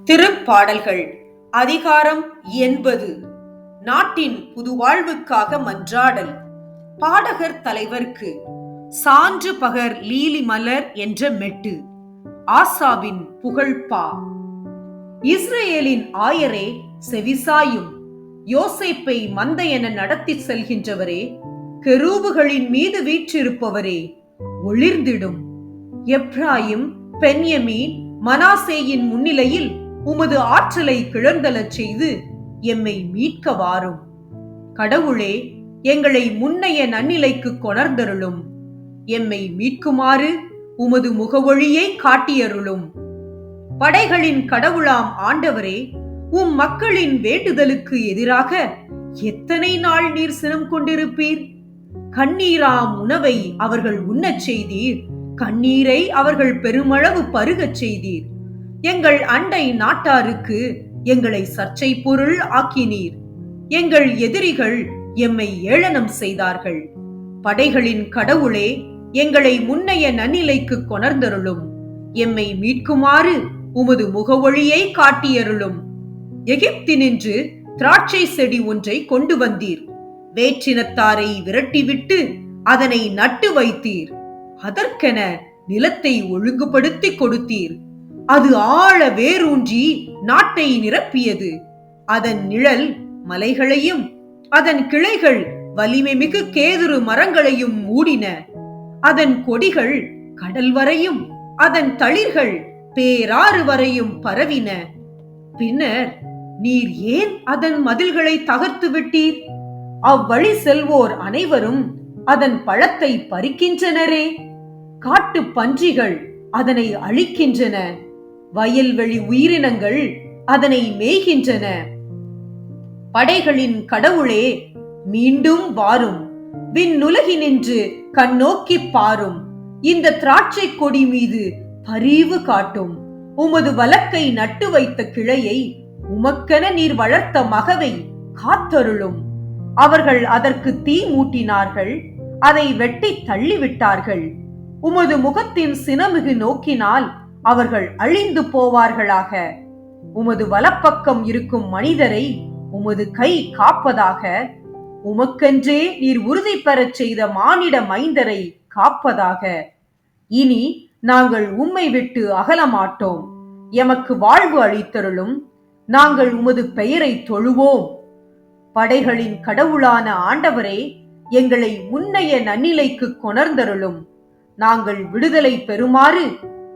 திருப்பாடல்கள் அதிகாரம் 80. நாட்டின் புதுவாழ்வுக்காக மன்றாடல். பாடகர் தலைவர்க்கு சான்று பகர் லீலி மலர் என்ற மெட்டு. ஆசாவின் புகழ்பா. இஸ்ரேலின் ஆயரே செவிசாயும், யோசேப்பை மந்தையென நடத்தி செல்கின்றவரே, கெரூபுகளின் மீது வீற்றிருப்பவரே, ஒளிர்ந்திடும். எப்ராயிம், பென்யமீன், மனாசேயின் முன்னிலையில் உமது ஆற்றலை கிளர்ந்தலச் செய்து எம்மை மீட்க வாரும். கடவுளே, எங்களை முன்னைய நன்னிலைக்கு கொணர்ந்தருளும். எம்மை மீட்குமாறு உமது முகவொழியை காட்டியருளும். படைகளின் கடவுளாம் ஆண்டவரே, உம் மக்களின் வேண்டுதலுக்கு எதிராக எத்தனை நாள் நீர் சினம் கொண்டிருப்பீர்? கண்ணீராம் உணவை அவர்கள் உண்ணச் செய்தீர், கண்ணீரை அவர்கள் பெருமளவு பருகச் செய்தீர். எங்கள் அண்டை நாட்டாருக்கு எங்களை சர்ச்சை பொருள் ஆக்கினீர். எங்கள் எதிரிகள் எம்மை ஏளனம் செய்தார்கள். படைகளின் கடவுளே, எங்களை முன்னைய நன்னிலைக்கு கொணர்ந்தருளும். எம்மை மீட்குமாறு உமது முகவொழியை காட்டியருளும். எகிப்தினின்று திராட்சை செடி ஒன்றை கொண்டு வந்தீர். வேற்றினத்தாரை விரட்டிவிட்டு அதனை நட்டு வைத்தீர். அதற்கென நிலத்தை ஒழுங்குபடுத்தி கொடுத்தீர். அது ஆழ வேரூன்றி நாட்டை நிரப்பியது. அதன் நிழல் மலைகளையும் அதன் கிளைகள் வலிமை மிகு கேதுரு மரங்களையும் மூடின. அதன் கொடிகள் கடல் வரையும் அதன் தளிர்கள் பேராறு வரையும் பரவின. பின்னர் நீர் ஏன் அதன் மதில்களை தகர்த்து விட்டீர்? அவ்வழி செல்வோர் அனைவரும் அதன் பழத்தை பறிக்கின்றனரே. காட்டு பன்றிகள் அதனை அழிக்கின்றன. வயல்வெளி உயிரினங்கள் அதனை மேய்கின்றன. படைகளின் கடவுளே, மீண்டும் வாரும். விண்ணுலகினின்று கண்ணோக்கி பாரும். இந்த திராட்சை கொடி மீது பரிவு காட்டும். உமது வலக்கை நட்டு வைத்த கிளையை, உமக்கென நீர் வளர்த்த மகவை காத்தருளும். அவர்கள் அதற்கு தீ மூட்டினார்கள், அதை வெட்டி தள்ளிவிட்டார்கள். உமது முகத்தின் சினமிகு நோக்கினால் அவர்கள் அழிந்து போவார்களாக. உமது வலப்பக்கம் இருக்கும் மனிதரை உமது கை காப்பதாக. உமக்கென்றே நீர் உறுதி பெறச் செய்த மானிட மைந்தரை காப்பதாக. இனி நாங்கள் உம்மை விட்டு அகலமாட்டோம். எமக்கு வாழ்வு அளித்தருளும். நாங்கள் உமது பெயரை தொழுவோம். படைகளின் கடவுளான ஆண்டவரே, எங்களை முன்னைய நன்னிலைக்கு கொணர்ந்தருளும். நாங்கள் விடுதலை பெறுமாறு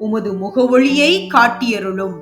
உமது முகவொழியை காட்டியருளும்.